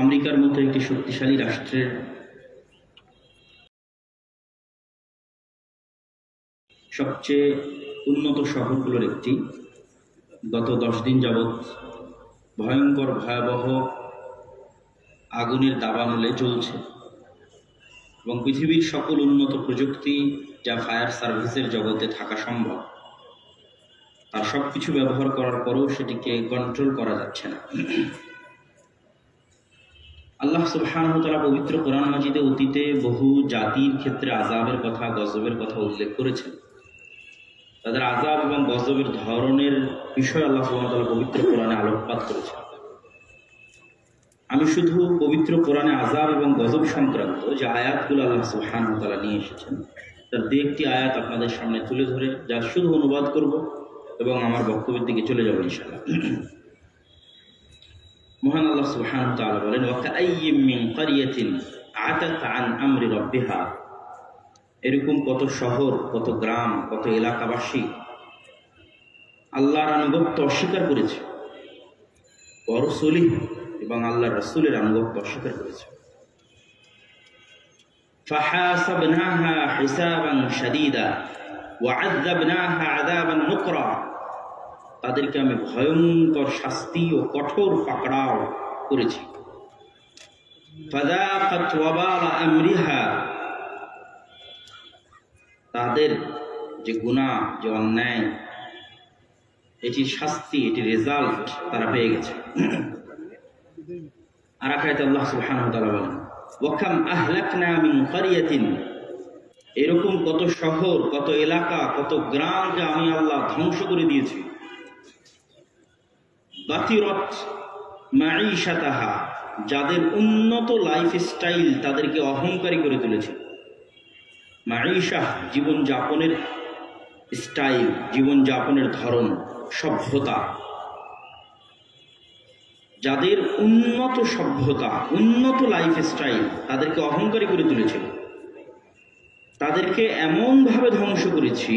আমেরিকার মতো একটি শক্তিশালী রাষ্ট্রের সবচেয়ে উন্নত শহরগুলোর একটি গত 10 দিন যাবৎ ভয়ঙ্কর ভয়াবহ আগুনের দাবানলে চলছে এবং পৃথিবীর সকল উন্নত প্রযুক্তি যা ফায়ার সার্ভিসের জগতে থাকা সম্ভব তার সবকিছু ব্যবহার করার পরেও সেটিকে কন্ট্রোল করা যাচ্ছে না। আল্লাহ সুবহানাহু ওয়া তাআলা পবিত্র কোরআন মাজিদে অতীতে বহু জাতির ক্ষেত্রে আযাবের কথা, গজবের কথা উল্লেখ করেছেন। তাদের আযাব এবং গজবের ধরনের বিষয় আল্লাহ সুবহানাহু ওয়া তাআলা পবিত্র কোরআনে আলোকপাত করেছেন। আমি শুধু পবিত্র কোরআনে আযাব এবং গজব সংক্রান্ত যে আয়াতগুলো আল্লাহ সুবহানাহু ওয়া তাআলা নিয়ে এসেছেন তার দু একটি আয়াত আপনাদের সামনে তুলে ধরে যা শুধু অনুবাদ করব এবং আমার বক্তব্যের দিকে চলে যাব ইনশাআল্লাহ। মহান আল্লাহ সুবহানাহু ওয়া তাআলা বলেন, ওয়া কাআইয়্যিম মিন ক্বরিয়াতিন আতাত আন আমরি রাব্বিহা, এরকম কত শহর, কত গ্রাম, কত এলাকাবাসী আল্লাহর আনুগত্য অস্বীকার করেছে, ওয়া রাসূলিহি, এবং আল্লাহর রাসূলের আনুগত্য অস্বীকার করেছে। ফাহাসাবনাহা হিসাবান শাদীদা ওয়া আযাবনাহা আযাবান নুকরা, তাদেরকে আমি ভয়ঙ্কর শাস্তি ও কঠোর পাকড়াও করেছি। ফাযাকাত ওয়াবালা আমরিহা, তাদের যে গুনাহ, যে অন্যায়, এটির শাস্তি, এটির রেজাল্ট তারা পেয়ে গেছে। আর এক আয়াতে আল্লাহ সুবহানাহু ওয়া তাআলা বলেন, ওয়া কাম আহলাকনা মিন ক্বরিয়াতিন, এরকম কত শহর, কত এলাকা, কত গ্রামকে আমি আল্লাহ ধ্বংস করে দিয়েছি। বাতিরাত মাঈশাতাহা, যাদের উন্নত লাইফস্টাইল তাদেরকে অহংকারী করে তুলেছে। মাঈশা, জীবনযাপনের স্টাইল, জীবনযাপনের ধরন, সভ্যতা, যাদের উন্নত সভ্যতা, উন্নত লাইফস্টাইল তাদেরকে অহংকারী করে তুলেছিল, তাদেরকে এমনভাবে ধ্বংস করেছি।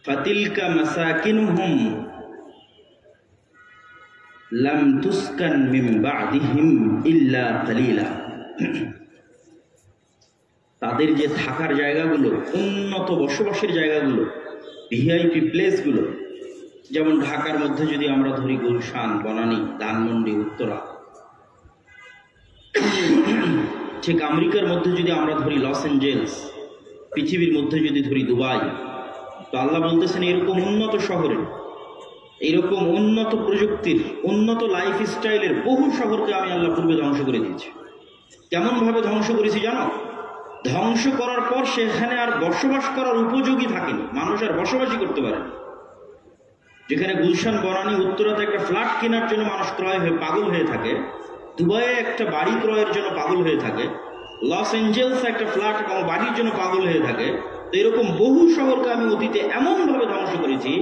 ফাতিলকা মাসাকিনুহুম লাম তুসকান মিন বা'দিহিম ইল্লা কালিলা, তাদের যে থাকার জায়গাগুলো, উন্নত বসবাসের জায়গাগুলো, ভিআইপি প্লেসগুলো, যেমন ঢাকার মধ্যে যদি আমরা ধরি গুলশান, বনানী, ধানমন্ডি, উত্তরা, ঠিক আমেরিকার মধ্যে যদি আমরা ধরি লস অ্যাঞ্জেলস, পৃথিবীর মধ্যে যদি ধরি দুবাই, তো আল্লাহ বলতেছেন এরকম উন্নত শহরে, এইরকম উন্নত প্রযুক্তির, উন্নত লাইফ স্টাইলের বহু শহরকে আমি আল্লাহ পূর্বে ধ্বংস করে দিয়েছি। কেমনভাবে ধ্বংস করেছি জানো? ধ্বংস করার পর সেখানে আর বসবাস করার উপযোগী থাকেনি, মানুষ আর বসবাসই করতে পারে। যেখানে গুলশান, বনানী, উত্তরাতে একটা ফ্ল্যাট কেনার জন্য মানুষ পাগল হয়ে থাকে, দুবাইয়ে একটা বাড়ি ক্রয়ের জন্য পাগল হয়ে থাকে, লস অ্যাঞ্জেলসে একটা ফ্ল্যাট এবং বাড়ির জন্য পাগল হয়ে থাকে, তো এরকম বহু শহরকে আমি অতীতে এমনভাবে ধ্বংস করেছি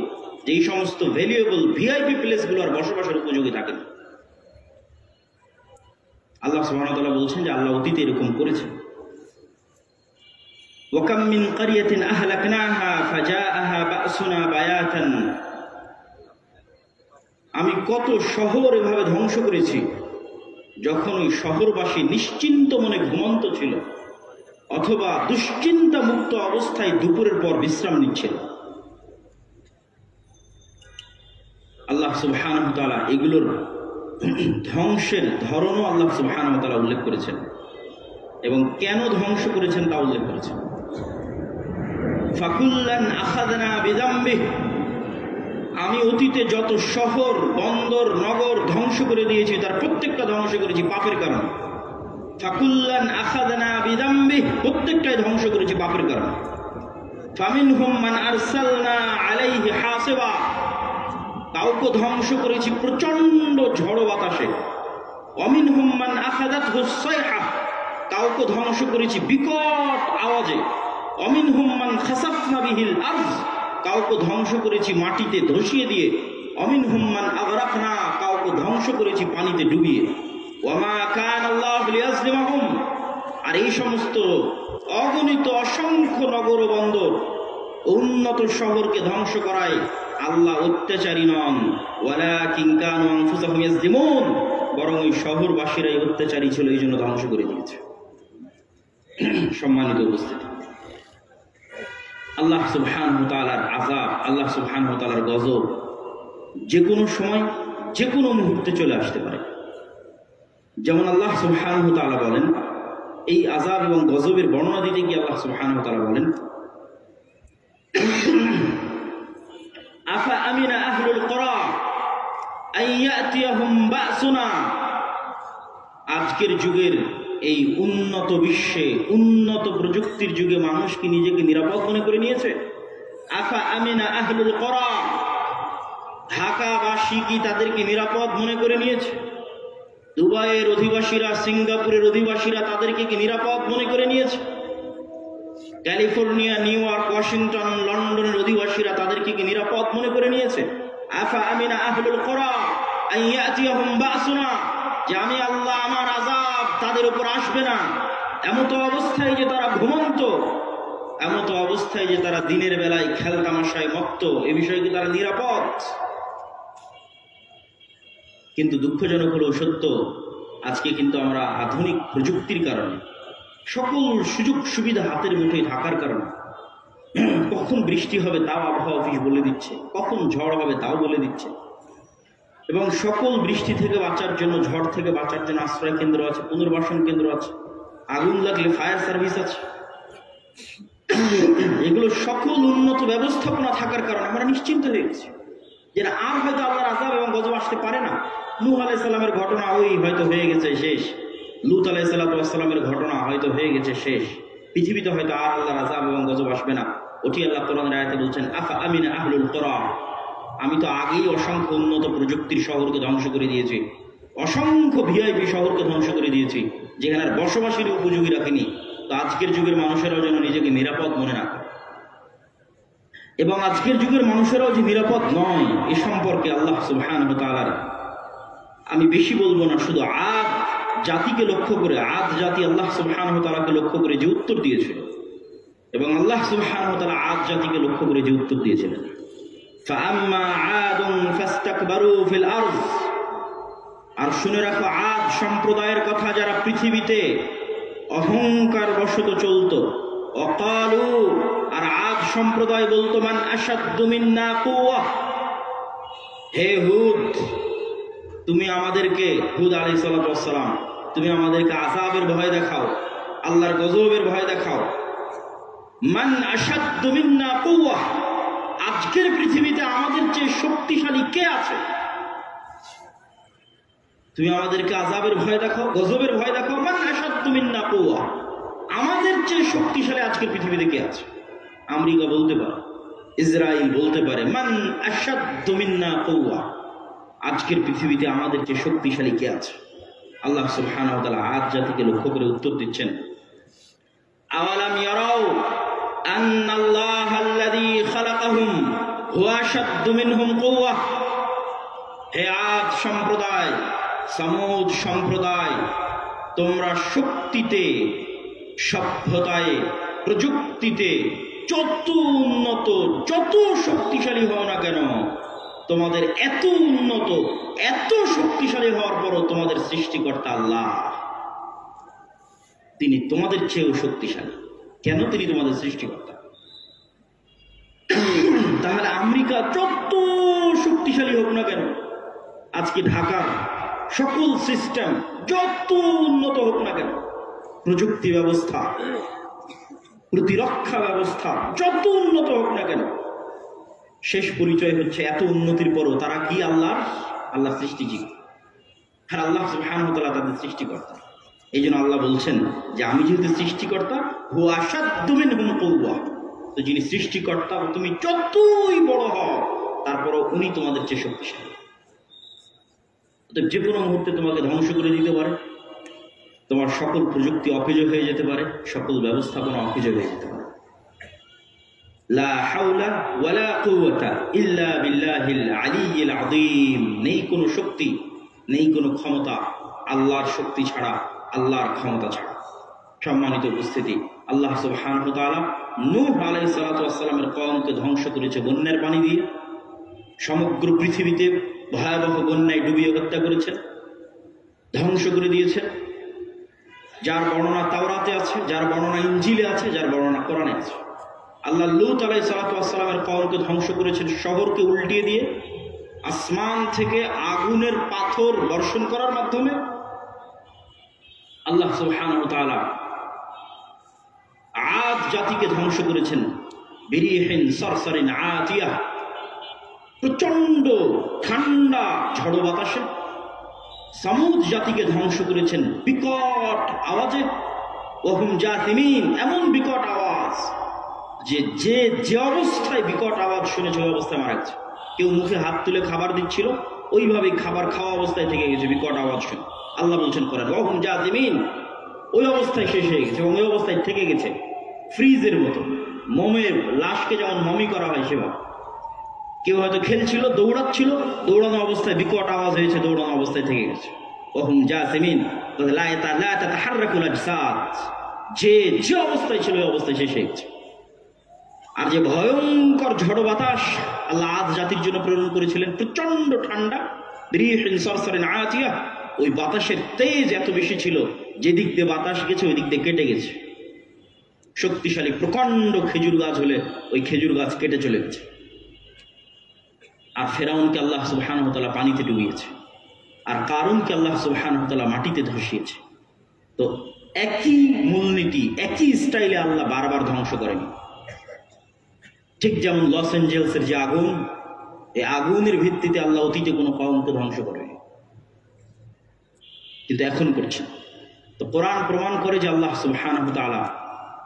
যে এই সমস্ত ভ্যালুয়েবল ভিআইপি প্লেসগুলো আর বসবাসের উপযোগী থাকে না। আল্লাহ সুবহানাহু ওয়া তাআলা বলছেন যে আল্লাহ অতীতে এরকম করেছেন। ওয়া কাম মিন ক্বরিয়াতিন আহলাকনাহা ফাজাআহা বা'সুনা বায়াতান, আমি কত শহর এভাবে ধ্বংস করেছি যখন ওই শহরবাসী নিশ্চিন্ত মনে ঘুমন্ত ছিল অথবা দুশ্চিন্তা মুক্ত অবস্থায় দুপুরের পর বিশ্রাম নিচ্ছিল। আল্লাহ সুবহানাহু ওয়া তাআলা এগুলোর ধ্বংসের ধরনও আল্লাহ সুবহানাহু ওয়া তাআলা উল্লেখ করেছেন এবং কেন ধ্বংস করেছেন তা উল্লেখ করেছেন। ফাকুল্লান আখাযনা বিযামবিহি, আমি অতীতে যত শহর, বন্দর, নগর ধ্বংস করে দিয়েছি তার প্রত্যেকটা ধ্বংস করেছি পাপের কারণে। ফাকুল্লান আখাযনা বিযামবিহি, প্রত্যেকটাই ধ্বংস করেছি পাপের কারণে। ফামিনহুম মান আরসালনা আলাইহি হাসিবা, কাউকে ধ্বংস করেছি প্রচন্ড ঝড় বাতাসে। ওয়ামিনহুম মান আখাযাতহু সাইহা, কাউকে ধ্বংস করেছি বিকট আওয়াজে। ওয়ামিনহুম মান খাসাফনা বিহিল আরজ, কাউকে ধ্বংস করেছি মাটিতে ধসিয়ে দিয়ে। অমিনহুম মান আগরাকনা, কাউকে ধ্বংস করেছি পানিতে ডুবিয়ে। ওয়ামা কান আল্লাহু লিয়াজলিমাহুম, আর এই সমস্ত অগণিত অসংখ্য নগর বন্দর, উন্নত শহরকে ধ্বংস করায় আল্লাহ অত্যাচারী নন। ওয়ালাকিন কানু আনফুসাহুম ইয়াজলিমুন, বরং ওই শহরবাসীরাই অত্যাচারী ছিল, এই জন্য ধ্বংস করে দিয়েছে। সম্মানিত উপস্থিতি, আল্লাহ সুবহানাহু ওয়া তাআলার আযাব, আল্লাহ সুবহানাহু ওয়া তাআলার গজব যে কোনো সময় যে কোনো মুহূর্তে চলে আসতে পারে। যেমন আল্লাহ সুবহানাহু ওয়া তাআলা বলেন, এই আযাব এবং গজবের বর্ণনা দিতে গিয়ে আল্লাহ সুবহানাহু ওয়া তাআলা বলেন, আফা আমিনা আহলুল কুরা আন ইয়াতিয়াহুম বাসুনা। আজকের যুগের এই উন্নত বিশ্বে, উন্নত প্রযুক্তির যুগে মানুষ কি নিজেকে নিরাপদ মনে করে নিয়েছে? আফা আমিনা আহলুল কুরা, ঢাকাবাসী কি তাদেরকে নিরাপদ মনে করে নিয়েছে? দুবাইয়ের অধিবাসীরা, সিঙ্গাপুরের অধিবাসীরা তাদেরকে কি নিরাপদ মনে করে নিয়েছে? ক্যালিফোর্নিয়া, নিউ ইয়র্ক, ওয়াশিংটন, লন্ডনের অধিবাসীরা তাদেরকে কি নিরাপদ মনে করে নিয়েছে? আফা আমিনা আহলুল কুরা আন ইয়াতিয়াহুম বাসুনা, যে আমি আল্লাহ, আমার আযাব তাদের উপর আসবে না, এমত অবস্থায় যে তারা ঘুমন্ত, এমত অবস্থায় যে তারা দিনের বেলায় খেল তামাশায় মত্ত, এ বিষয়ে কি তারা নিরাপদ? কিন্তু দুঃখজনক হলেও সত্য, আজকে কিন্তু আমরা আধুনিক প্রযুক্তির কারণে, সকল সুযোগ সুবিধা হাতের মুঠোয় থাকার কারণে, কখন বৃষ্টি হবে তাও আবহাওয়া অফিস বলে দিচ্ছে, কখন ঝড় হবে তাও বলে দিচ্ছে, এবং সকল বৃষ্টি থেকে বাঁচার জন্য, ঝড় থেকে বাঁচার জন্য আশ্রয় কেন্দ্র আছে, পুনর্বাসন কেন্দ্র আছে, আগুন লাগলে ফায়ার সার্ভিস আছে। এগুলো সকল উন্নত ব্যবস্থাপনা থাকার কারণে আমরা নিশ্চিন্ত হয়ে গেছি যে আর হয়তো আল্লাহর আযাব এবং গজব আসতে পারে না। নূহ আলাইহিস সালামের ঘটনা ওই হয়তো হয়ে গেছে শেষ, লূত আলাইহিস সালামের ঘটনা হয়তো হয়ে গেছে শেষ, পৃথিবীতে হয়তো আর আল্লাহর আযাব এবং গজব আসবে না। ওটি আল্লাহ কোরআনের আয়াতে বলছেন, আফা আমিনা আহলুল কুরা, আমি তো আগেই অসংখ্য উন্নত প্রযুক্তির শহরকে ধ্বংস করে দিয়েছি, অসংখ্য ভিআইপি শহরকে ধ্বংস করে দিয়েছি, যেখানে আর বসবাসের উপযোগী রাখিনি। তো আজকের যুগের মানুষেরাও যেন নিজেকে নিরাপদ মনে না করে, এবং আজকের যুগের মানুষেরাও যে নিরাপদ নয় এ সম্পর্কে আল্লাহ সুবহানাহু ওয়া তাআলার, আমি বেশি বলবো না, শুধু আদ জাতিকে লক্ষ্য করে, আদ জাতি আল্লাহ সুবহানাহু ওয়া তাআলাকে লক্ষ্য করে যে উত্তর দিয়েছিল, এবং আল্লাহ সুবহানাহু ওয়া তাআলা আদ জাতিকে লক্ষ্য করে যে উত্তর দিয়েছিলেন, ফাআম্মা আদুন ফাস্তাকবারু ফিল আরদ। আর শুনে রাখো, আদ সম্প্রদায়ের কথা, যারা পৃথিবীতে অহংকার বশত চলত। অকালু, আর আদ সম্প্রদায় বলতো, মান আশাদ্দু মিন্না কুওয়া, হে হুদ, তুমি আমাদেরকে, হুদ আলাইহিস সালাতু ওয়াস সালাম, তুমি আমাদেরকে আযাবের ভয় দেখাও, আল্লাহর গজবের ভয় দেখাও। মান আশাদ্দু মিন্না কুওয়া, আজকের পৃথিবীতে আমাদের চেয়ে শক্তিশালী কে আছে? তুমি আমাদেরকে আযাবের ভয় দেখাও, গজবের ভয় দেখাও। মান আশাদ্দু মিন্না কুওয়া, আমাদের চেয়ে শক্তিশালী আজকের পৃথিবীতে কে আছে? আমেরিকা বলতে পারে, ইসরায়েল বলতে পারে, মান আশাদ্দু মিন্না কুওয়া, আজকের পৃথিবীতে আমাদের চেয়ে শক্তিশালী কে আছে? আল্লাহ সুবহানাহু ওয়া তাআলা আদ জাতিকে লক্ষ্য করে উত্তর দিচ্ছেন, আওয়ালাম ইয়ারাউ আন্নাল্লাহাল্লাযী খালাকাহুম হুয়া আশাদ্দু মিনহুম কুওয়া। হে আদ সম্প্রদায়, সামুদ সম্প্রদায়, তোমরা শক্তিতে, সভ্যতায়, প্রযুক্তিতে যত উন্নত, যত শক্তিশালী হও না কেন, তোমাদের এত উন্নত, এত শক্তিশালী হওয়ার পরও তোমাদের সৃষ্টিকর্তা আল্লাহ, তিনি তোমাদের চেয়েও শক্তিশালী। কেন? তিনি তোমাদের সৃষ্টিকর্তা। তাহলে আমেরিকা যত শক্তিশালী হোক না কেন, আজকে ঢাকার সকল সিস্টেম যত উন্নত হোক না কেন, প্রযুক্তি ব্যবস্থা, প্রতিরক্ষা ব্যবস্থা যত উন্নত হোক না কেন, শেষ পরিচয় হচ্ছে এত উন্নতির পরও তারা কি? আল্লাহ সৃষ্টিজীব, আর আল্লাহ সুবহানাহু ওয়া তাআলা তাদের সৃষ্টিকর্তা। এই জন্য আল্লাহ বলছেন যে আমি যেহেতু সৃষ্টিকর্তা, হুয়া আশাদ্দু মিনহুম কুওয়া, তো যিনি সৃষ্টিকর্তা, তুমি যতই বড় হও তারপরও উনি তোমাদের চেয়ে শক্তিশালী। যে কোনো মুহূর্তে তোমাকে ধ্বংস করে দিতে পারে, তোমার সকল প্রযুক্তি অকেজো হয়ে যেতে পারে, সকল ব্যবস্থাপনা অকেজো হয়ে যেতে পারে। লা হাওলা ওয়ালা কুওয়াতা ইল্লা বিল্লাহিল আলিয়্যিল আযীম, নেই কোনো শক্তি, নেই কোনো ক্ষমতা আল্লাহর শক্তি ছাড়া, আল্লাহর ক্ষমতা ছাড়া। সম্মানিত উপস্থিতি, আল্লাহ সুবহানাহু ওয়া তাআলা নূহ আলাইহিস সালাতু ওয়াস সালামের কওমকে ধ্বংস করেছে বন্যার পানি দিয়ে, সমগ্র পৃথিবীতে ভয়াবহ বন্যায় ডুবিয়ে হত্যা করেছেন। ধ্বংস করে দিয়েছেন, যার বর্ণনা তাওরাতে আছে, যার বর্ণনা ইনজিলে আছে, যার বর্ণনা কোরআনে আছে। আল্লাহ লূত আলাইহিস সালাতু ওয়াস সালামের কওমকে ধ্বংস করেছেন শহরকে উল্টিয়ে দিয়ে, আসমান থেকে আগুনের পাথর বর্ষণ করার মাধ্যমে। আল্লাহ সুবহানাহু ওয়া তাআলা আদ জাতিকে ধ্বংস করেছেন বিরিহিন সারসারিন আতিয়া, প্রচন্ড ঠান্ডা ঝড়ো বাতাসে। সামুদ জাতিকে ধ্বংস করেছেন বিকট আওয়াজে, ওহুম জাসিমিন, এমন বিকট আওয়াজ যে যে যে অবস্থায় বিকট আওয়াজ শুনেছে ওই অবস্থায় মারা গেছে। কেউ মুখে হাত তুলে খাবার দিচ্ছিল, ওইভাবেই খাবার খাওয়া অবস্থায় থেকে গেছে বিকট আওয়াজ শুনে। আল্লাহ বলছেন করেন ওহুম জাসিমিন, ওই অবস্থায় শেষ হয়ে গেছে এবং ওই অবস্থায় থেকে গেছে ফ্রিজের মতো। মোমের লাশকে যেমন মমি করা হয় সেভাবে। কেউ হয়তো খেলছিল, দৌড়াচ্ছিল, দৌড়ানো অবস্থায় বিকট আওয়াজ হয়েছে, দৌড়ানো অবস্থায় থেকে গেছে। ওহুম জাসিমিন, লা তাতাহাররাকুল আজসাদ, যে যে অবস্থায় ছিল ওই অবস্থায় শেষ হয়ে গেছে। আর যে ভয়ঙ্কর ঝড়ো বাতাস আল্লাহ আদ জাতির জন্য প্রেরণ করেছিলেন, প্রচন্ড ঠান্ডা, রিহিন সারসারিন আতিয়া, ওই বাতাসের তেজ এত বেশি ছিল, যেদিক দিয়ে বাতাস গেছে ওই দিক দিয়ে কেটে গেছে। শক্তিশালী প্রকাণ্ড খেজুর গাছ হলে ওই খেজুর গাছ কেটে চলে গেছে। আর ফেরাউনকে আল্লাহ সুবহানাহু ওয়া তাআলা পানিতে ডুবিয়েছে, আর কারুনকে আল্লাহ সুবহানাহু ওয়া তাআলা মাটিতে ধসিয়েছে। তো একই মূলনীতি, একই স্টাইলে আল্লাহ বারবার ধ্বংস করেনি। ঠিক যেমন লস অ্যাঞ্জেলসের যে আগুন, এই আগুনের ভিত্তিতে আল্লাহ অতীতে কোনো কওমকে ধ্বংস করেনি, কিন্তু এখন করছে। তো কোরআন প্রমাণ করে যে আল্লাহ সুবহানাহু ওয়া তাআলা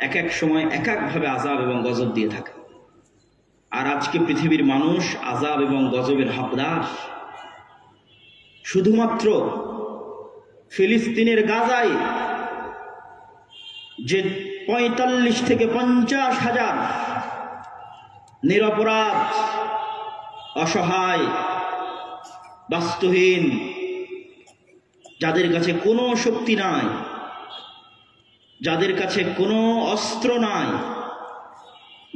এক এক সময় এক একভাবে আযাব এবং গজব দিয়ে থাকে। আর আজকে পৃথিবীর মানুষ আযাব এবং গজবের হকদার। শুধুমাত্র ফিলিস্তিনের গাজায় যে ৪৫ থেকে ৫০ হাজার নিরপরাধ, অসহায়, বাস্তুহীন, যাদের কাছে কোনো শক্তি নাই, যাদের কাছে কোনো অস্ত্র নাই,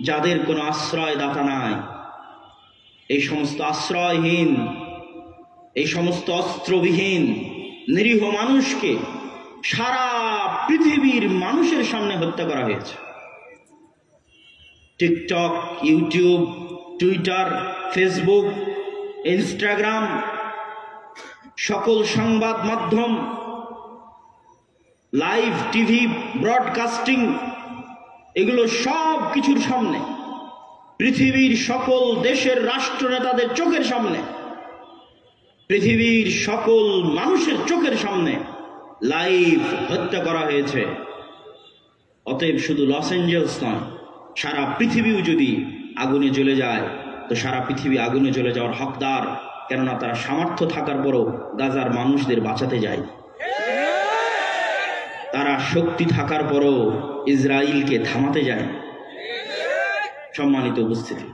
যাদের কোনো আশ্রয়দাতা নাই, এই সমস্ত আশ্রয়হীন, এই সমস্ত অস্ত্রবিহীন নিরীহ মানুষকে সারা পৃথিবীর মানুষের সামনে হত্যা করা হয়েছে। TikTok, YouTube, Twitter, Facebook, Instagram, সকল সংবাদ মাধ্যম, লাইভ টিভি ব্রডকাস্টিং, এগুলো সব কিছুর সামনে, পৃথিবীর সকল দেশের রাষ্ট্রনেতাদের চোখের সামনে, পৃথিবীর সকল মানুষের চোখের সামনে লাইভ হত্যা করা হয়েছে। অতএব শুধু লস অ্যাঞ্জেলস নয়, সারা পৃথিবীও যদি আগুনে জ্বলে যায় তো সারা পৃথিবী আগুনে জ্বলে যাওয়ার হকদার, কেননা তারা সামর্থ্য থাকার পরও গাজার মানুষদের বাঁচাতে যায়, তারা শক্তি থাকার পরও ইসরায়েলকে থামাতে যায়। সম্মানিত উপস্থিতি,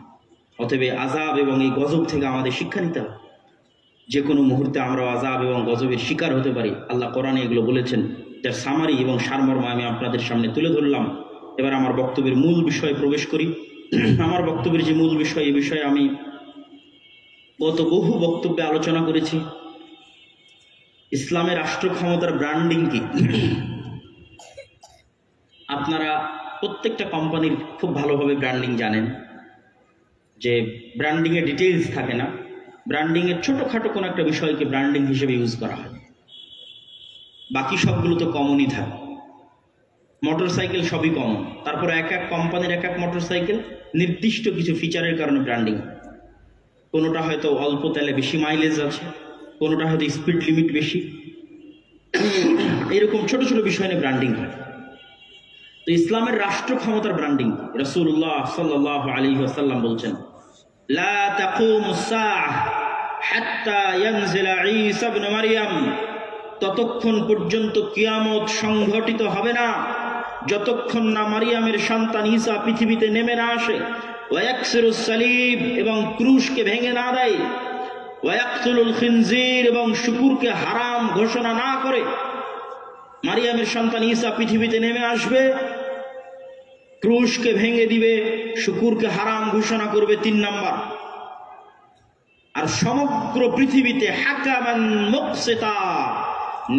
অতএব আযাব এবং এই গজব থেকে আমাদের শিক্ষা নিতে হবে। যে কোনো মুহূর্তে আমরা আযাব এবং গজবের শিকার হতে পারি। আল্লাহ কোরআনে এগুলো বলেছেন, যার সামারি এবং সারমর্ম আমি আপনাদের সামনে তুলে ধরলাম। এবার আমার বক্তব্যের মূল বিষয়ে প্রবেশ করি। আমার বক্তব্যের যে মূল বিষয়, এই বিষয়ে আমি গত বহু বক্তব্যে আলোচনা করেছি। ইসলামের রাষ্ট্র ক্ষমতার ব্র্যান্ডিং কি? আপনারা প্রত্যেকটা কোম্পানির খুব ভালোভাবে ব্র্যান্ডিং জানেন, যে ব্র্যান্ডিংয়ে ডিটেইলস থাকে না, ব্র্যান্ডিংয়ের ছোটোখাটো কোনো একটা বিষয়কে ব্র্যান্ডিং হিসেবে ইউজ করা হয়, বাকি সবগুলো তো কমনই থাকে। মোটরসাইকেল সবই কমন, তারপরে এক এক কোম্পানির এক এক মোটরসাইকেল নির্দিষ্ট কিছু ফিচারের কারণে ব্র্যান্ডিং। কোনোটা হয়তো অল্প তেলে বেশি মাইলেজ আছে, কোনোটা হয়তো স্পিড লিমিট বেশি, এরকম ছোট ছোট বিষয় নিয়ে ব্র্যান্ডিং হয়। তো ইসলামের রাষ্ট্র ক্ষমতার ব্র্যান্ডিং, রাসূলুল্লাহ সাল্লাল্লাহু আলাইহি ওয়াসাল্লাম বলছেন, লা তাকুমুস সাআহ হাত্তা ইয়ানজিলা ঈসা ইবনে মারইয়াম, ততক্ষণ পর্যন্ত কিয়ামত সংঘটিত হবে না যতক্ষণ না মারিয়ামের সন্তান ঈসা পৃথিবীতে নেমে না আসে। ওয়ায়াকসিরুস সালিব, এবং ক্রুশকে ভেঙে না দেয়। ওয়ায়াকতুলুল খিনজির, এবং শুকুরকে হারাম ঘোষণা না করে। মারিয়ামের সন্তান ঈসা পৃথিবীতে নেমে আসবে, ক্রুশকে ভেঙে দিবে, শুকুরকে হারাম ঘোষণা করবে, 3 নাম্বার। আর সমগ্র পৃথিবীতে হাকামান মুকসিতা,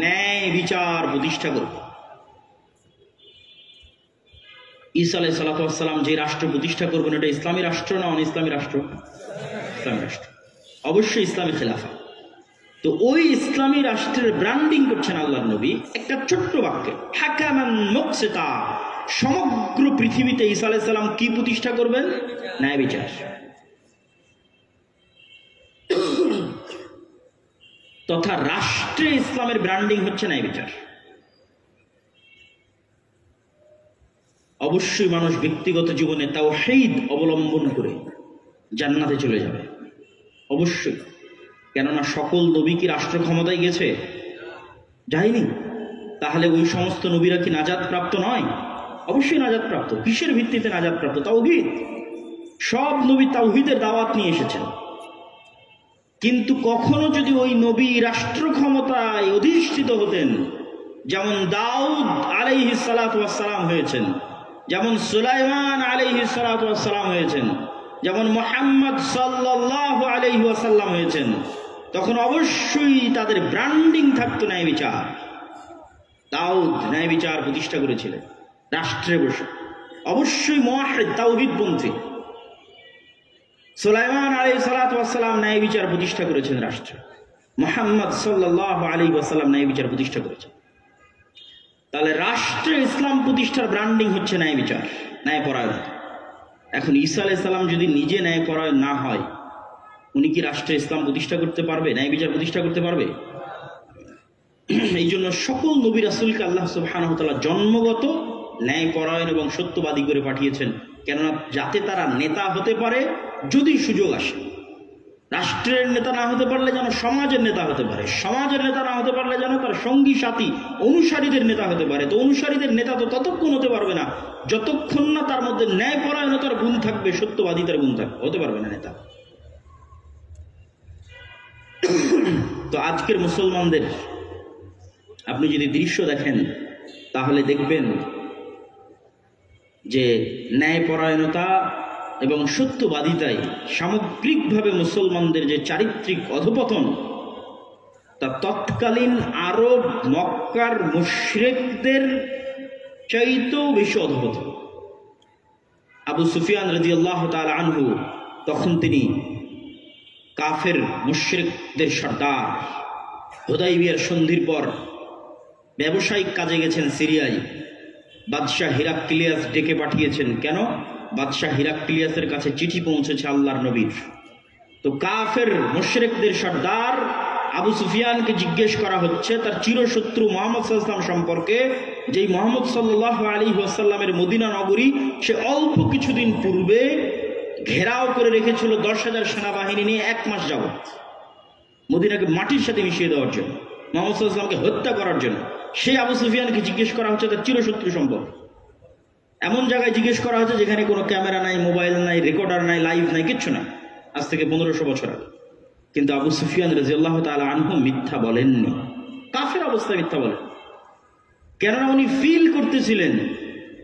ন্যায় বিচার প্রতিষ্ঠা করব। ঈসা আলাইহিস সালাম যে রাষ্ট্র প্রতিষ্ঠা করবেন এটা ইসলামী রাষ্ট্র না অন ইসলামী রাষ্ট্র? ইসলামী রাষ্ট্র, অবশ্যই ইসলামী খেলাফা। তো ওই ইসলামী রাষ্ট্রের ব্র্যান্ডিং করছেন আল্লাহর নবী একটা ছোট্ট বাক্যে, হাকামান মুকসিতা। সমগ্র পৃথিবীতে ঈসা আলাইহিস সালাম কি প্রতিষ্ঠা করবেন? ন্যায় বিচার। তথা রাষ্ট্রে ইসলামের ব্র্যান্ডিং হচ্ছে ন্যায় বিচার। অবশ্যই মানুষ ব্যক্তিগত জীবনে তাওহীদ অবলম্বন করে জান্নাতে চলে যাবে, অবশ্যই। কেননা সকল নবী কি রাষ্ট্র ক্ষমতায় গেছে? যায়নি। তাহলে ওই সমস্ত নবীরা কি নাজাত প্রাপ্ত নয়? অবশ্যই নাজাত প্রাপ্ত। কিসের ভিত্তিতে নাজাত প্রাপ্ত? তাওহীদ। সব নবী তাওহীদের দাওয়াত নিয়ে এসেছেন। কিন্তু কখনো যদি ওই নবী রাষ্ট্র ক্ষমতায় অধিষ্ঠিত হতেন, যেমন দাউদ আলাইহিস সালাতু ওয়াস সালাম হয়েছেন, যেমন সুলাইমান আলাইহিস সালাতু ওয়াস সালাম হয়েছেন, যেমন মুহাম্মদ সাল্লাল্লাহু আলাইহি ওয়াসাল্লাম হয়েছেন, তখন অবশ্যই তাদের ব্র্যান্ডিং থাকতো ন্যায় বিচার। দাউদ ন্যায় বিচার প্রতিষ্ঠা করেছিলেন রাষ্ট্রে বসে, অবশ্যই মুওয়াহহিদ তাওহীদপন্থী। সুলাইমান আলাইহিস সালাতু ওয়াস সালাম ন্যায় বিচার প্রতিষ্ঠা করেছেন রাষ্ট্রে। মুহাম্মদ সাল্লাল্লাহু আলাইহি ওয়াসাল্লাম ন্যায় বিচার প্রতিষ্ঠা করেছেন। তাহলে রাষ্ট্রে ইসলাম প্রতিষ্ঠার ব্র্যান্ডিং হচ্ছে ন্যায় বিচার, ন্যায়পরায়ণ। এখন ঈসা আলাইহিস সালাম যদি নিজে ন্যায়পরায়ণ না হয়, উনি কি রাষ্ট্রে ইসলাম প্রতিষ্ঠা করতে পারবে, ন্যায় বিচার প্রতিষ্ঠা করতে পারবে? এই জন্য সকল নবী রাসূলকে আল্লাহ সুবহানাহু ওয়া তাআলা জন্মগত ন্যায়পরায়ণ এবং সত্যবাদী করে পাঠিয়েছেন, কেননা যাতে তারা নেতা হতে পারে যদি সুযোগ আসে। রাষ্ট্রের নেতা না হতে পারলে যেন সমাজের নেতা হতে পারে, সমাজের নেতা না হতে পারলে যেন তার সঙ্গী সাথী অনুসারীদের নেতা হতে পারে। তো অনুসারীদের নেতা তো ততক্ষণ হতে পারবে না যতক্ষণ না তার মধ্যে ন্যায়পরায়ণতার গুণ থাকবে, সত্যবাদিতার গুণ থাকবে, হতে পারবে না নেতা। তো আজকের মুসলমানদের আপনি যদি দৃশ্য দেখেন তাহলে দেখবেন যে ন্যায়পরায়ণতা এবং সত্যবাদিতায় সামগ্রিকভাবে মুসলমানদের যে চারিত্রিক অধপতন, তা তৎকালীন আরব মক্কার মুশরিকদের চাইতেও বেশি অধপতন। আবু সুফিয়ান রাদিয়াল্লাহু তাআলা আনহু তখন তিনি কাফের মুশরিকদের সর্দার। হুদাইবিয়ার সন্ধির পর ব্যবসায়িক কাজে গেছেন সিরিয়ায়। বাদশাহ হিরাক্লিয়াস ডেকে পাঠিয়েছেন। কেন? বাদশাহ হিরাক্লিয়াসের কাছে চিঠি পৌঁছেছে আল্লাহর নবীর। তো কাফের মুশরিকদের সর্দার আবু সুফিয়ানকে জিজ্ঞেস করা হচ্ছে তার চিরশত্রু মুহাম্মদ সাল্লাল্লাহু আলাইহি ওয়াসাল্লাম সম্পর্কে, যেই মুহাম্মদ সাল্লাল্লাহু আলাইহি ওয়াসাল্লামের মদিনা নগরী সে অল্প কিছুদিন পূর্বে ঘেরাও করে রেখেছিল 10,000 সেনাবাহিনী নিয়ে 1 মাস যাবত, মদিনাকে মাটির সাথে মিশিয়ে দেওয়ার জন্য, মুহাম্মদ সাল্লাল্লাহু আলাইহি ওয়াসাল্লামকে হত্যা করার জন্য। সেই আবু সুফিয়ানকে জিজ্ঞেস করা হচ্ছে তার চিরশত্রু সম্পর্কে। এমন জায়গায় জিজ্ঞেস করা হচ্ছে যেখানে কোনো ক্যামেরা নাই, মোবাইল নাই, রেকর্ডার নাই, লাইভ নাই, কিচ্ছু নাই, আজ থেকে 1500 বছর আগে। কিন্তু আবু সুফিয়ান রাদিয়াল্লাহু তাআলা আনহু মিথ্যা বলেননি, কাফের অবস্থায় মিথ্যা বলেন। কেননা উনি ফিল করতেছিলেন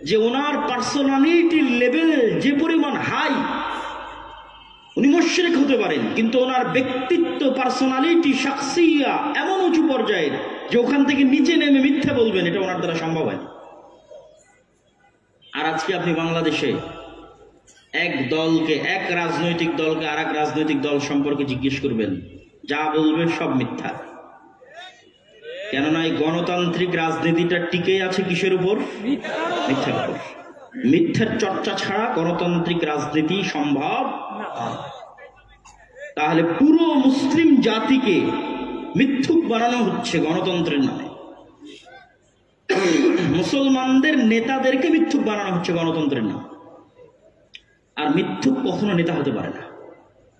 যে ওনার পার্সোনালিটির লেভেল যে পরিমাণ হাই, উনি মুশরিক হতে পারেন কিন্তু ওনার ব্যক্তিত্ব, পার্সোনালিটি, শাখসিয়া এমন উঁচু পর্যায়ের যে ওখান থেকে নিচে নেমে মিথ্যা বলবেন এটা ওনার দ্বারা সম্ভব হয়। আর আজকে আপনি বাংলাদেশে এক রাজনৈতিক দলকে আর এক রাজনৈতিক দল সম্পর্কে জিজ্ঞেস করবেন, যা বলবে সব মিথ্যা। কেননা এই গণতান্ত্রিক রাজনীতিটা টিকে আছে কিসের উপর? মিথ্যার উপর। মিথ্যার চর্চা ছাড়া গণতান্ত্রিক রাজনীতি সম্ভব না। তাহলে পুরো মুসলিম জাতিকে মিথ্যুক বানানো হচ্ছে গণতন্ত্রের নামে, মুসলমানদের নেতাদেরকে মিথ্যুক বানানো হচ্ছে গণতন্ত্রের নামে। আর মিথ্যুক কখনো নেতা হতে পারে না,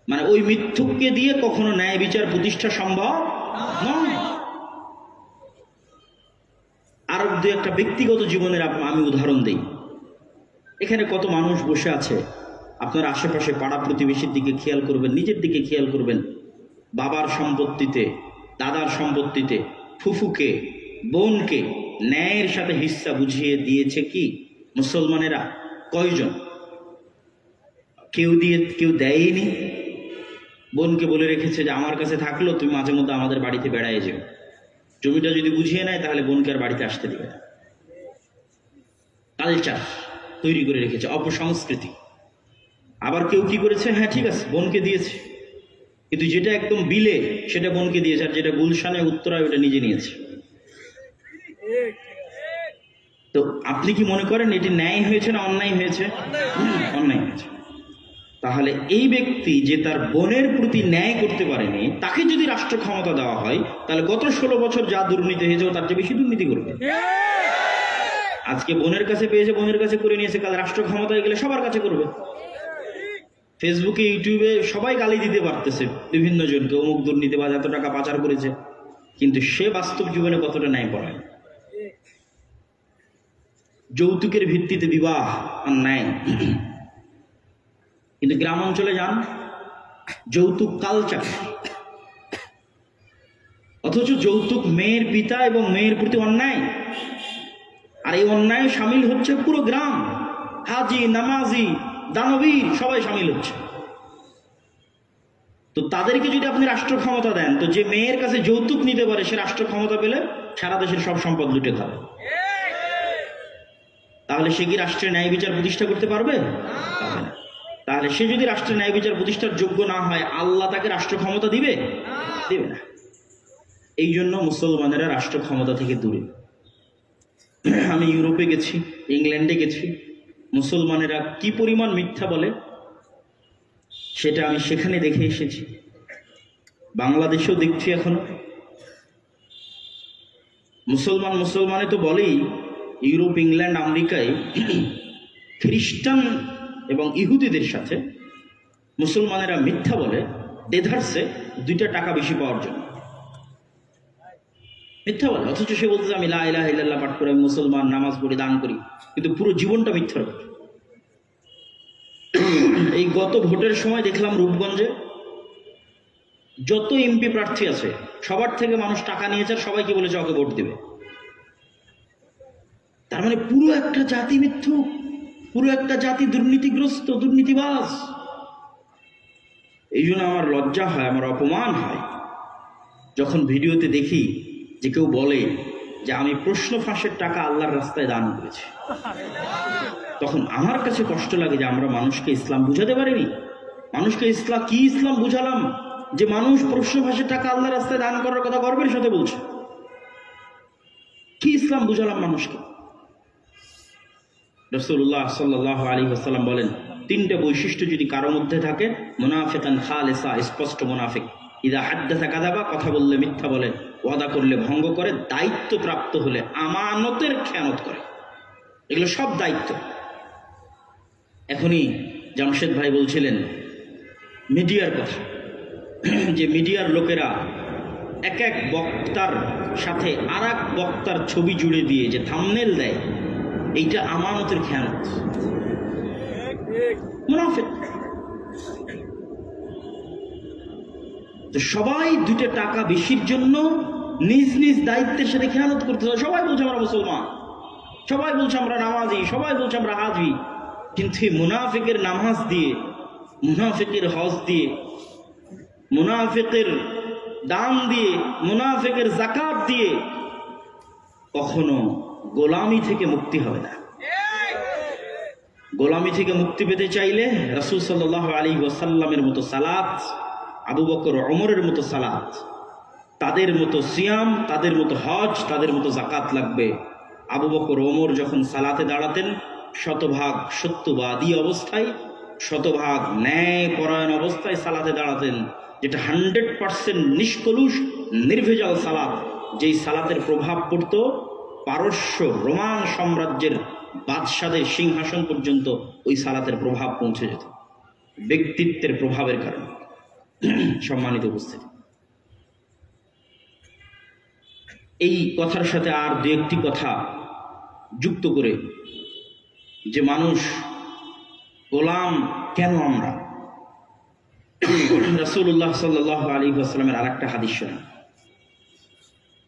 মানে ওই মিথ্যুককে দিয়ে কখনো ন্যায় বিচার প্রতিষ্ঠা সম্ভব নয়। আর দু একটা ব্যক্তিগত জীবনের আমি উদাহরণ দিই। এখানে কত মানুষ বসে আছে, আপনার আশেপাশে পাড়া প্রতিবেশীর দিকে খেয়াল করবেন, নিজের দিকে খেয়াল করবেন। বাবার সম্পত্তিতে, দাদার সম্পত্তিতে ফুফুকে, বোনকে ন্যায়ের সাথে হিস্সা বুঝিয়ে দিয়েছে কি মুসলমানেরা? কয়জন? কেউ দেয়নি। বোনকে বলে রেখেছে যে আমার কাছে থাকলো, তুমি মাঝে মধ্যে আমাদের বাড়িতে বেড়ায় যাও। জমিটা যদি বুঝিয়ে নেয় তাহলে বোনকে আর বাড়িতে আসতে দেবে না। কালচার তৈরি করে রেখেছে, অপসংস্কৃতি। আবার কেউ কি করেছে, হ্যাঁ ঠিক আছে বোনকে দিয়েছে, কিন্তু যেটা একদম বিলে সেটা বোনকে দিয়েছে, আর যেটা গুলশানে উত্তরায় ওটা নিজে নিয়েছে। তো আপনি কি মনে করেন এটি ন্যায় হয়েছে না অন্যায় হয়েছে? অন্যায় হয়েছে। তাহলে এই ব্যক্তি যে তার বোনের প্রতি ন্যায় করতে পারেনি, তাকে যদি রাষ্ট্র ক্ষমতা দেওয়া হয়, তাহলে গত 16 বছর যা দুর্নীতি হয়েছে তার চেয়ে বেশি দুর্নীতি করবে। আজকে বোনের কাছে পেয়েছে, বোনের কাছে করে নিয়েছে, কাল রাষ্ট্র ক্ষমতায় গেলে সবার কাছে করবে। ফেসবুকে, ইউটিউবে সবাই গালি দিতে পারতেছে বিভিন্ন জনকে, অমুক দুর্নীতিবাজ এত টাকা পাচার করেছে, কিন্তু সে বাস্তব জীবনে কতটা ন্যায় পড়ায়। যৌতুকের ভিত্তিতে বিবাহ অন্যায়, কিন্তু গ্রাম অঞ্চলে যান, যৌতুক কালচার। অথচ যৌতুক মেয়ের পিতা এবং মেয়ের প্রতি অন্যায়, আর এই অন্যায় সামিল হচ্ছে পুরো গ্রাম। হাজি, নামাজি, দানবীর সবাই সামিল হচ্ছে। তো তাদেরকে যদি আপনি রাষ্ট্র ক্ষমতা দেন, তো যে মেয়ের কাছে যৌতুক নিতে পারে সে রাষ্ট্র ক্ষমতা পেলে সারা দেশের সব সম্পদ লুটে খাবে। তাহলে সে কি রাষ্ট্রের ন্যায় বিচার প্রতিষ্ঠা করতে পারবে? পারবে না। তাহলে সে যদি রাষ্ট্রের ন্যায় বিচার প্রতিষ্ঠার যোগ্য না হয়, আল্লাহ তাকে রাষ্ট্র ক্ষমতা দিবে? দিবে না। এই জন্য মুসলমানেরা রাষ্ট্র ক্ষমতা থেকে দূরে। আমি ইউরোপে গেছি, ইংল্যান্ডে গেছি, মুসলমানেরা কি পরিমাণ মিথ্যা বলে সেটা আমি সেখানে দেখে এসেছি। বাংলাদেশেও দেখছি এখনো মুসলমানে তো বলেই, ইউরোপ, ইংল্যান্ড, আমেরিকায় খ্রিস্টান এবং ইহুদিদের সাথে মুসলমানেরা মিথ্যা বলে দেধারসে 2টা টাকা বেশি পাওয়ার জন্য। মিথ্যা বলে, অথচ সে বলতে আমি লা ইলাহা ইল্লাল্লাহ পাঠ করে, আমি মুসলমান, নামাজ পড়ি, দান করি, কিন্তু পুরো জীবনটা মিথ্যার উপর। এই গত ভোটের সময় দেখলাম রূপগঞ্জে যত এমপি প্রার্থী আছে সবার থেকে মানুষ টাকা নিয়েছে, আর সবাইকে বলেছে ওকে ভোট দেবে। তার মানে পুরো একটা জাতি মিথ্যুক, পুরো একটা জাতি দুর্নীতিগ্রস্ত, দুর্নীতিবাজ। এই জন্য আমার লজ্জা হয়, আমার অপমান হয় যখন ভিডিওতে দেখি যে কেউ বলে যে আমি প্রশ্ন ফাঁসের টাকা আল্লাহর রাস্তায় দান করেছি। তখন আমার কাছে কষ্ট লাগে যে আমরা মানুষকে ইসলাম বুঝাতে পারিনি। মানুষকে ইসলাম বুঝালাম যে মানুষ প্রশ্ন ফাঁসের টাকা আল্লাহর রাস্তায় দান করার কথা গর্বের সাথে বলছে। কি ইসলাম বুঝালাম মানুষকে? রাসূলুল্লাহ সাল্লাল্লাহু আলাইহি ওয়াসাল্লাম বলেন, 3টে বৈশিষ্ট্য যদি কারো মধ্যে থাকে, মুনাফিকান খালিসা, স্পষ্ট মুনাফিক, ইদা হাদ্দাসা কাযাবা, কথা বললে মিথ্যা বলে, ওয়াদা করলে ভঙ্গ করে, দায়িত্ব প্রাপ্ত হলে আমানতের খেয়ানত করে। এগুলো সব দায়িত্ব। এখনই জামশেদ ভাই বলছিলেন মিডিয়ার কথা, যে মিডিয়ার লোকেরা এক এক বক্তার সাথে আর এক বক্তার ছবি জুড়ে দিয়ে যে থাম্বনেল দেয়, এইটা আমানতের খেয়ানত, মুনাফিক। তো সবাই 2টা টাকা বেশির জন্য নিজ নিজ দায়িত্বের সাথে খেয়ানত করতে হয়। সবাই বলছে আমরা মুসলমান, সবাই বলছে আমরা নামাজি, সবাই বলছে আমরা হাজি, কিন্তু মুনাফিকের নামাজ দিয়ে, মুনাফিকের হজ দিয়ে, মুনাফিকের দান দিয়ে, মুনাফিকের যাকাত দিয়ে কখনো গোলামি থেকে মুক্তি হবে না। গোলামি থেকে মুক্তি পেতে চাইলে রাসূল সাল্লাল্লাহু আলাইহি ওয়াসাল্লামের মতো সালাত, আবু বকর ওমরের মতো সালাত, তাদের মতো সিয়াম, তাদের মতো হজ, তাদের মতো যাকাত লাগবে। আবু বকর ওমর যখন সালাতে দাঁড়াতেন, শতভাগ সত্যবাদী অবস্থায়, শতভাগ ন্যায় পরায়ণ অবস্থায় সালাতে দাঁড়াতেন, যেটা 100% নিষ্কলুষ নির্ভেজাল সালাত, যেই সালাতের প্রভাব পড়তো পারস্য রোমান সাম্রাজ্যের বাদশাদের সিংহাসন পর্যন্ত ওই সালাতের প্রভাব পৌঁছে যেত, ব্যক্তিত্বের প্রভাবের কারণে। সম্মানিত উপস্থিতি, এই কথার সাথে আর 2-1টি কথা যুক্ত করে, যে মানুষ গোলাম কেন আমরা, রাসূলুল্লাহ সাল্লাল্লাহু আলাইহি ওয়াসাল্লামের আরেকটা হাদিস শোনেন।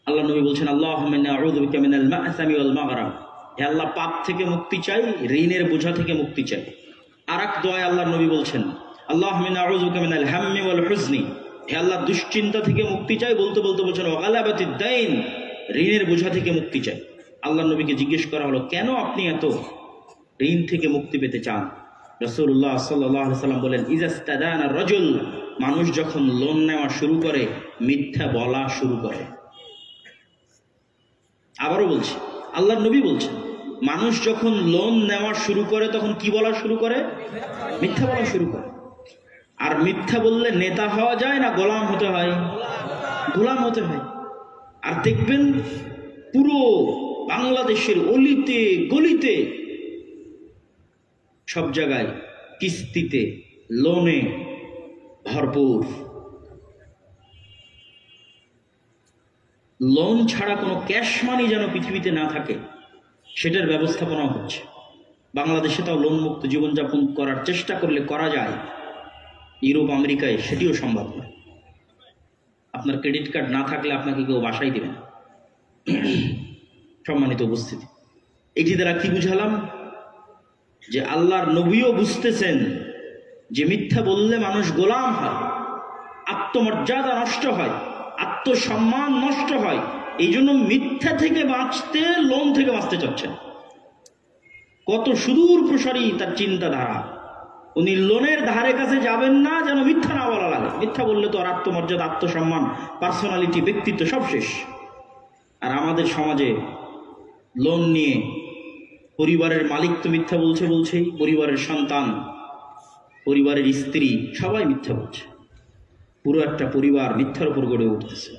আল্লাহ নবী বলছেন, আল্লাহুম্মা ইন্নী আউযু বিকা মিনাল মা'সামি ওয়াল মাগরাম, হে আল্লাহ পাপ থেকে মুক্তি চাই, ঋণের বোঝা থেকে মুক্তি চাই। আরেক দোয়ায় আল্লাহ নবী বলছেন, আল্লাহুম্মা ইন্নী আউযু বিকা মিনাল হাম্মি ওয়াল হুজনি, হে আল্লাহ দুশ্চিন্তা থেকে মুক্তি চাই। বলতে বলতে বলছেন ওয়া গালাবাতিদ দাইন, ঋণের বোঝা থেকে মুক্তি চাই। আল্লাহ নবীকে জিজ্ঞেস করা হলো, কেন আপনি এত ঋণ থেকে মুক্তি পেতে চান? রাসূলুল্লাহ সাল্লাল্লাহু আলাইহি সাল্লাম বলেন, ইজাস্তাদানা রাজুল, মানুষ যখন লোন নেওয়া শুরু করে মিথ্যা বলা শুরু করে। আবারও বলছি, আল্লাহর নবী বলছেন, মানুষ যখন লোন নেওয়া শুরু করে তখন কি বলা শুরু করে? মিথ্যা বলা শুরু করে। আর মিথ্যা বললে নেতা হওয়া যায় না গোলাম হতে হয়? গোলাম হতে হয়। আর দেখবেন পুরো বাংলাদেশের অলিতে গলিতে সব জায়গায় কিস্তিতে লোনে ভরপুর। লোন ছাড়া কোনো ক্যাশ মানি যেন পৃথিবীতে না থাকে সেটার ব্যবস্থাপনা হচ্ছে। বাংলাদেশে তাও লোন মুক্ত জীবনযাপন করার চেষ্টা করলে করা যায়, ইউরোপ আমেরিকায় সেটিও সম্ভব নয়। আপনার ক্রেডিট কার্ড না থাকলে আপনাকে কেউ বাসায় দেবে না। সম্মানিত উপস্থিতি, এটি দ্বারা কি বুঝালাম? যে আল্লাহর নবীও বুঝতেছেন যে মিথ্যা বললে মানুষ গোলাম হয়, আত্মমর্যাদা নষ্ট হয়, আত্মসম্মান নষ্ট হয়। এই জন্য মিথ্যা থেকে বাঁচতে লোন থেকে বাঁচতে চাচ্ছেন। কত সুদূর প্রসারী তার চিন্তাধারা। উনি লোনের ধারে কাছে যাবেন না যেন মিথ্যা না বলা লাগে। মিথ্যা বললে তো আর আত্মমর্যাদা, আত্মসম্মান, পার্সোনালিটি, ব্যক্তিত্ব সব শেষ। আর আমাদের সমাজে লোন নিয়ে পরিবারের মালিক তো মিথ্যা বলছেই, পরিবারের সন্তান, পরিবারের স্ত্রী সবাই মিথ্যা বলছে। পুরো একটা পরিবার মিথ্যার উপর গড়ে উঠতেছে,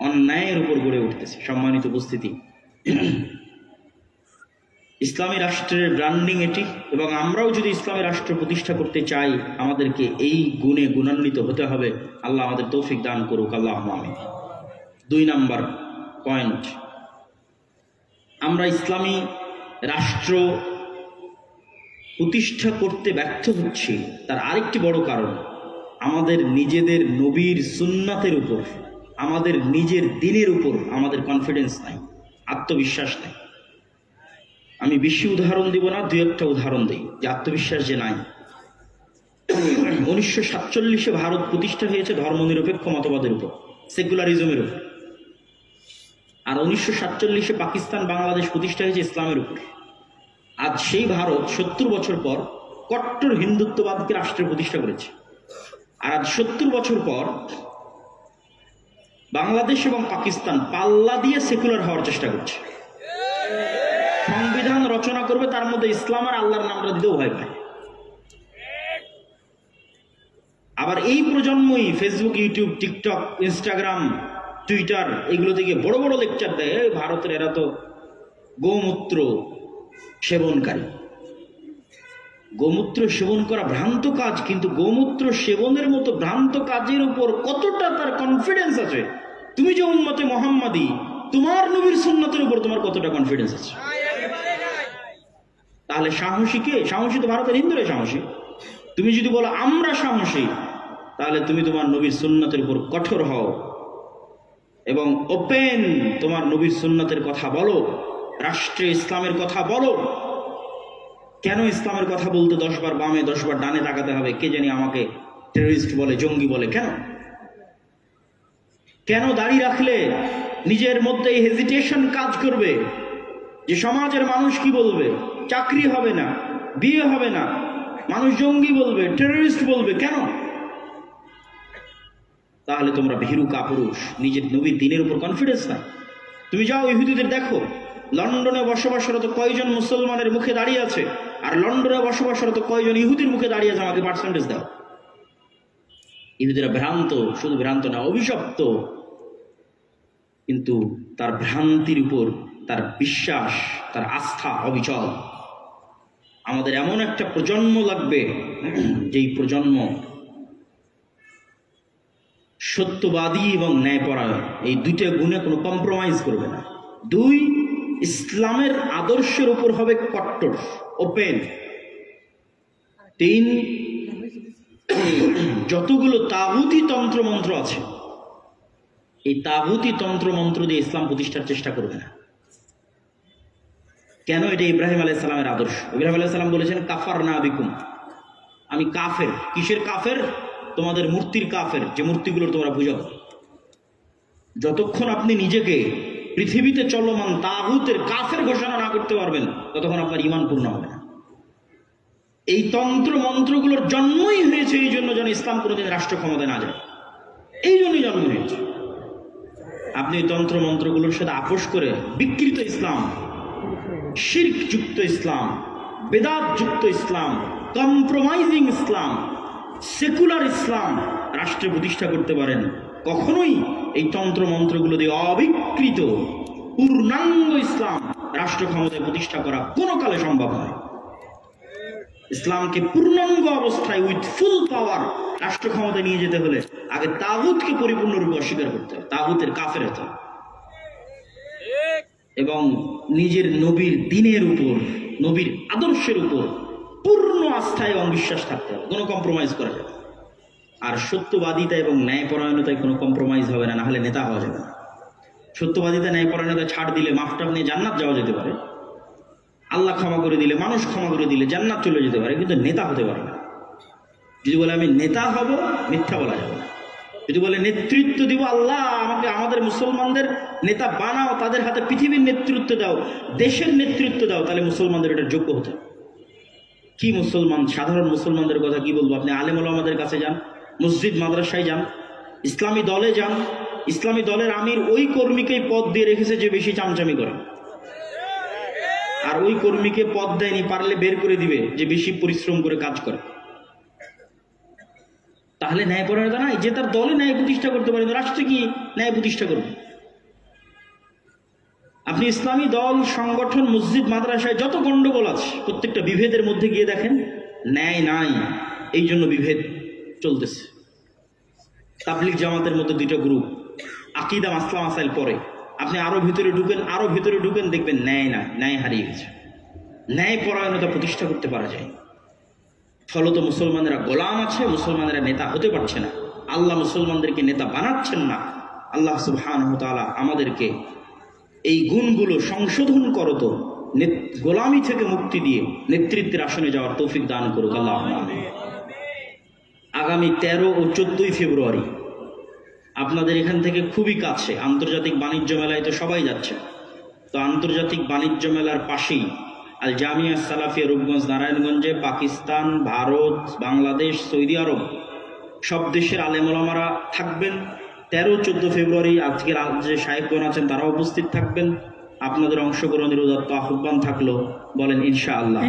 অন্যায়ের উপর গড়ে উঠতেছে। সম্মানিত উপস্থিতি, ইসলামী রাষ্ট্রের ব্র্যান্ডিং এটি, এবং আমরাও যদি ইসলামী রাষ্ট্র প্রতিষ্ঠা করতে চাই আমাদেরকে এই গুণে গুণান্বিত হতে হবে। আল্লাহ আমাদের তৌফিক দান করুক, আল্লাহুম্মা আমিন। 2 নাম্বার পয়েন্ট, আমরা ইসলামী রাষ্ট্র প্রতিষ্ঠা করতে ব্যর্থ হচ্ছি তার আরেকটি বড় কারণ, আমাদের নিজেদের নবীর সুন্নাতের উপর, আমাদের নিজের দ্বীনের উপর আমাদের কনফিডেন্স নাই, আত্মবিশ্বাস নাই। আমি বেশি উদাহরণ দিব না, 2-1টা উদাহরণ দিই যে আত্মবিশ্বাস যে নাই। 1947-এ ভারত প্রতিষ্ঠা হয়েছে ধর্মনিরপেক্ষ মতবাদের উপর, সেকুলারিজমের উপর। আর 1947-এ পাকিস্তান, বাংলাদেশ প্রতিষ্ঠা হয়েছে ইসলামের উপর। আজ সেই ভারত 70 বছর পর কট্টর হিন্দুত্ববাদকে রাষ্ট্রের প্রতিষ্ঠা করেছে। আর আজ 70 বছর পর বাংলাদেশ এবং পাকিস্তান পাল্লা দিয়ে সেকুলার হওয়ার চেষ্টা করছে। সংবিধান রচনা করবে, তার মধ্যে ইসলাম আর আল্লাহর নামটা দিতেও ভয় পায়। আবার এই প্রজন্মই Facebook, YouTube, TikTok, Instagram, Twitter এগুলো থেকে বড় বড় লেকচার দেয়, ভারতের এরা তো গোমূত্র সেবনকারী। গোমূত্র সেবন করা ভ্রান্ত কাজ, কিন্তু গোমূত্র সেবনের মতো ভ্রান্ত কাজের উপর কতটা তার কনফিডেন্স আছে? তুমি যে উম্মতে মুহাম্মাদি, তোমার নবীর সুন্নতের উপর তোমার কতটা কনফিডেন্স আছে? তাহলে সাহসী কে? সাহসী তো ভারতের হিন্দুরাই সাহসী। তুমি যদি বলো আমরা সাহসী, তাহলে তুমি তোমার নবীর সুন্নতের উপর কঠোর হও এবং ওপেন তোমার নবীর সুন্নতের কথা বলো, রাষ্ট্রে ইসলামের কথা বলো। কেন ইসলামের কথা বলতে 10 বার বামে 10 বার ডানে তাকাতে হবে? কে জানি আমাকে টেররিস্ট বলে, জঙ্গি বলে। কেন? কেন দাড়ি রাখলে নিজের মধ্যে হেজিটেশন কাজ করবে যে সমাজের মানুষ কি বলবে? চাকরি হবে না, বিয়ে হবে না, মানুষ জঙ্গি বলবে, টেররিস্ট বলবে। কেন? তাহলে তোমরা ভীরু কাপুরুষ, নিজের নবীর দ্বীনের উপর কনফিডেন্স নাই। তুমি যাও ইহুদিদের দেখো, লন্ডনে বসবাসরত কয়জন মুসলমানের মুখে দাঁড়িয়ে আছে, আর লন্ডনে বসবাসরত কয়জন ইহুদির মুখে দাঁড়িয়ে আছে, আমাকে পার্সেন্টেজ দাও। ইহুদিরা ভ্রান্ত, শুধু ভ্রান্ত না, অভিশপ্ত। কিন্তু তার ভ্রান্তির উপর তার বিশ্বাস, তার আস্থা অবিচল। আমাদের এমন একটা প্রজন্ম লাগবে যেই প্রজন্ম সত্যবাদী এবং ন্যায়পরায়ণ, এই 2টা গুণে কোনো কম্প্রোমাইজ করবে না। 2, ইসলামের আদর্শের উপর হবে কট্টর, ওপেন। 3, যতগুলো তাগুতি তন্ত্রমন্ত্র আছে, এই তাগুতি তন্ত্রমন্ত্র দিয়ে ইসলাম প্রতিষ্ঠার চেষ্টা করবে না। কেন? এটা ইব্রাহিম আলাইহিস সালামের আদর্শ। ইব্রাহিম আলাইহিস সালাম বলেছেন, কাফারনা বিকুম, আমি কাফের। কিসের কাফের? তোমাদের মূর্তির কাফের, যে মূর্তিগুলোর তোমরা পূজা করো। যতক্ষণ আপনি নিজেকে পৃথিবীতে চলমান তাগুতের কাফের ঘোষণা না করতে পারবেন, ততক্ষণ আপনার ঈমান পূর্ণ হবে না। এই তন্ত্র মন্ত্রগুলোর জন্মই হয়েছে এই জন্য যেন ইসলাম কোনোদিন রাষ্ট্র ক্ষমতায় না যায়, এই জন্যই জন্ম হয়েছে। আপনি তন্ত্র মন্ত্রগুলোর সাথে আপোষ করে বিকৃত ইসলাম, শিরক যুক্ত ইসলাম, বেদাত যুক্ত ইসলাম, কম্প্রোমাইজিং ইসলাম, সেকুলার ইসলাম রাষ্ট্রে প্রতিষ্ঠা করতে পারেন, কখনোই এই তন্ত্র মন্ত্রগুলো দিয়ে অবিকৃত পূর্ণাঙ্গ ইসলাম রাষ্ট্র ক্ষমতায় প্রতিষ্ঠা করা কোনো কালে সম্ভব নয়। ইসলামকে পূর্ণাঙ্গ অবস্থায় উইথ ফুল পাওয়ার রাষ্ট্র ক্ষমতায় নিয়ে যেতে হলে আগে তাগুতকে পরিপূর্ণরূপে অস্বীকার করতে হবে, তাগুতের কাফের হতে হবে, এবং নিজের নবীর দ্বীনের উপর, নবীর আদর্শের উপর পূর্ণ আস্থা এবং বিশ্বাস থাকতে হবে, কোনো কম্প্রোমাইজ করা যাবে। আর সত্যবাদিতা এবং ন্যায়পরায়ণতায় কোনো কম্প্রোমাইজ হবে না, নাহলে নেতা হওয়া যাবে না। সত্যবাদিতা ন্যায়পরায়ণতা ছাড় দিলে মাফটাপ নিয়ে জান্নাত যাওয়া যেতে পারে, আল্লাহ ক্ষমা করে দিলে, মানুষ ক্ষমা করে দিলে জান্নাত চলে যেতে পারে, কিন্তু নেতা হতে পারে না। যদি বলে আমি নেতা হব, মিথ্যা বলা যাবে না। যদি বলে নেতৃত্ব দিব, আল্লাহ আমাকে আমাদের মুসলমানদের নেতা বানাও, তাদের হাতে পৃথিবীর নেতৃত্ব দাও, দেশের নেতৃত্ব দাও, তাহলে মুসলমানদের এটা যোগ্য হতে। কি মুসলমান, সাধারণ মুসলমানদের কথা কি বলবো? আপনি আলেম ওলামাদের কাছে যান, মসজিদ মাদ্রাসায় যান, ইসলামী দলে যান, ইসলামী দলের আমির ওই কর্মীকেই পদ দিয়ে রেখেছে যে বেশি চামচামি করে, আর ওই কর্মীকে পদ দেয়নি, পারলে বের করে দিবে যে বেশি পরিশ্রম করে কাজ করে। তাহলে ন্যায়পরায়ণতা নাই? যে তার দলে ন্যায় প্রতিষ্ঠা করতে পারে, রাষ্ট্রে কি ন্যায় প্রতিষ্ঠা করবে? আপনি ইসলামী দল, সংগঠন, মসজিদ মাদ্রাসায় যত গন্ডগোল আছে প্রত্যেকটা বিভেদের মধ্যে গিয়ে দেখেন ন্যায় নাই, এই জন্য বিভেদ চলতেছে। তাবলিগ জামাতের মধ্যে দুইটা গ্রুপ, আকিদা মাসলা মাসাইল পরে, আপনি আরো ভিতরে ঢুকেন, দেখবেন ন্যায় না, ন্যায় হারিয়ে গেছে, ন্যায় পরায়ণতা প্রতিষ্ঠা করতে পারা যায়। ফলত মুসলমানেরা গোলাম আছে, মুসলমানেরা নেতা হতে পারছে না, আল্লাহ মুসলমানদেরকে নেতা বানাচ্ছেন না। আল্লাহ সুবহানাহু ওয়া তাআলা আমাদেরকে এই গুণগুলো সংশোধন করত, গোলামি থেকে মুক্তি দিয়ে নেতৃত্বের আসনে যাওয়ার তৌফিক দান করুক আল্লাহ। আগামী 13 ও 14 ফেব্রুয়ারি আপনাদের এখান থেকে খুবই কাছে আন্তর্জাতিক বাণিজ্য মেলায় তো সবাই যাচ্ছে। তো আন্তর্জাতিক বাণিজ্য মেলার পাশেই আল জামিয়া সালাফিয়া রূপগঞ্জ নারায়ণগঞ্জে পাকিস্তান, ভারত, বাংলাদেশ, সৌদি আরব সব দেশের আলেম ওলামারা থাকবেন। 13-14 ফেব্রুয়ারি আজকের যে শায়েখগণ আছেন তারা উপস্থিত থাকবেন। আপনাদের অংশগ্রহণের উদাত্ত আহ্বান থাকলো, বলেন ইনশাআল্লাহ।